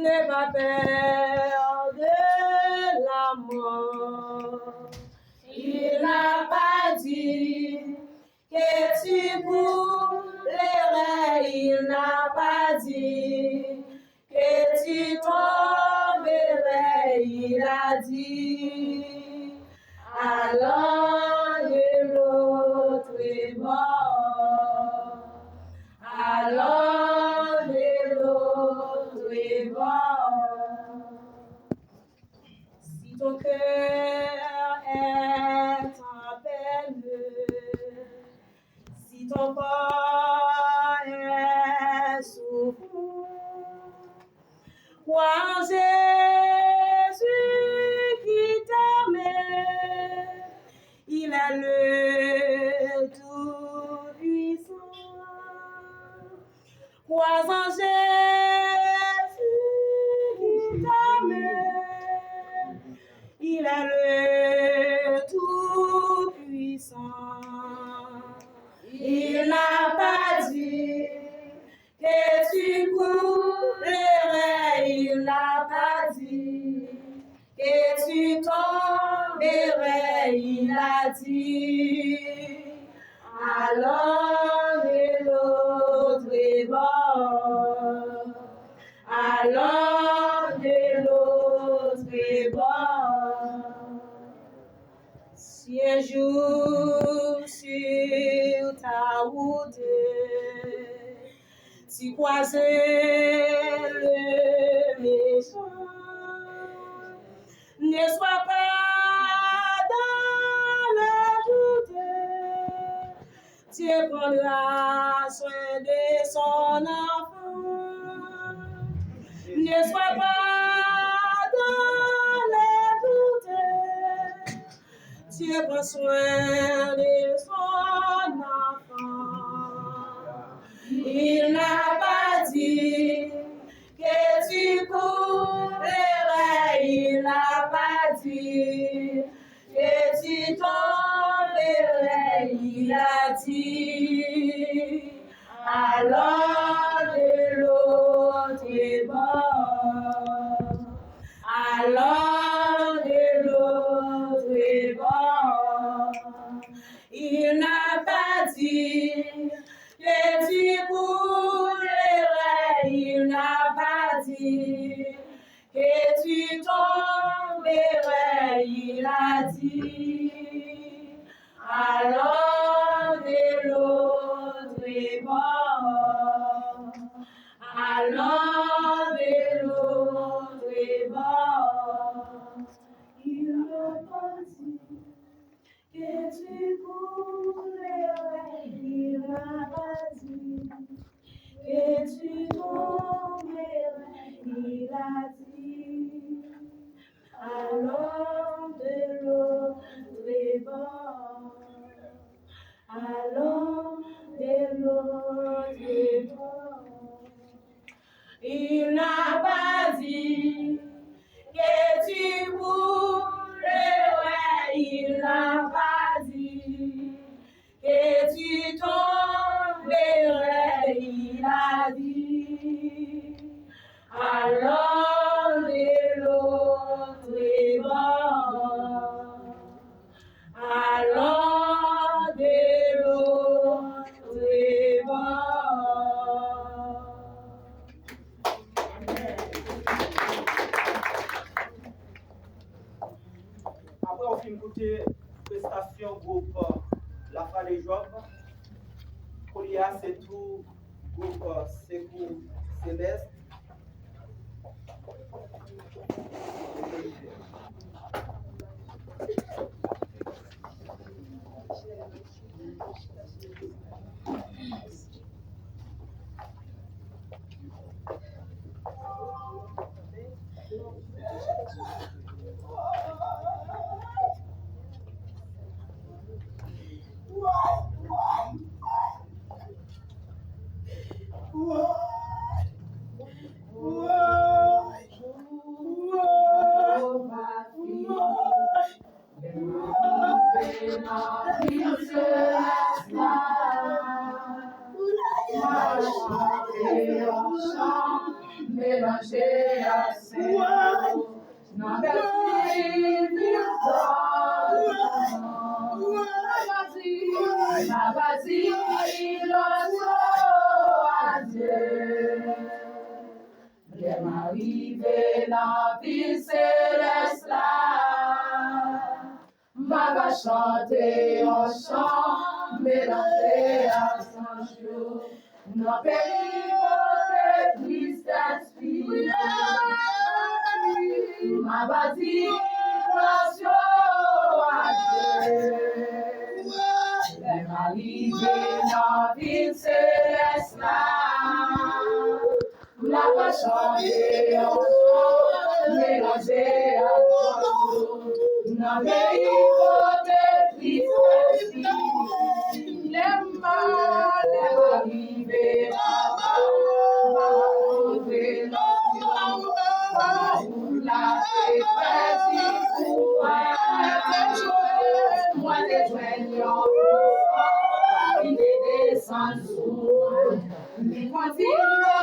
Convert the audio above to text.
n'aie pas peur de la mort. Il n'a pas dit que tu brûlerais, il n'a pas dit que tu tomberais, il a dit à l'un de l'autre bord, à l'un de l'autre bord. Si ton cœur est en peine, si ton corps est souffrant, crois en Jésus qui t'aime, il est le Tout-Puissant. Crois en Jésus qui t'aime, il est le Tout-Puissant. Il n'a pas dit que tu brûlerais, il n'a pas dit que tu tomberais, il a dit à l'un de l'autre bord, à l'un de l'autre bord. Si un jour sur ta route tu croises le méchant, ne sois pas dans le doute, tu prendras soin de son enfant. Ne sois pas dans le doute, tu prends soin de son enfant. Il n'a pas dit que tu courrais, il n'a pas dit que tu tomberais, il a dit à l'un de l'autre bord, à l'un de l'autre bord. Il n'a pas dit que tu brûlerais, il n'a pas dit que tu tomberais, il a dit à l'un de l'autre bord, à l'un de l'autre bord. Il n'a pas dit que tu brûlerais, il n'a pas dit que tu tomberais, il a dit à l'un de l'autre bord, à l'un de l'autre bord. Il n'a pas dit que tu brûlerais, il n'a pas dit que tu tomberais, il a dit à l'un de l'autre bord, à l'un de l'autre bord. Après, on finit écouter prestation groupe La Fin des Job. Colia, c'est tout groupe Secours Céleste. mélangé à Saint-Jean. N'a pas dit l'oiseau à Dieu. J'aime arriver la ville céleste là. Ma va chanter en chant, mélangé à son jour. Nos pays vont tristesse fille. Ma va dire l'oiseau à Dieu. J'aime arriver la ville céleste là. La va chanter en chant, mélangé à son jour. Nos pays vont tristesse fille. Les mal arrivés là-bas, trouver la dépression pour moi des joignants, il est descendu, il continue.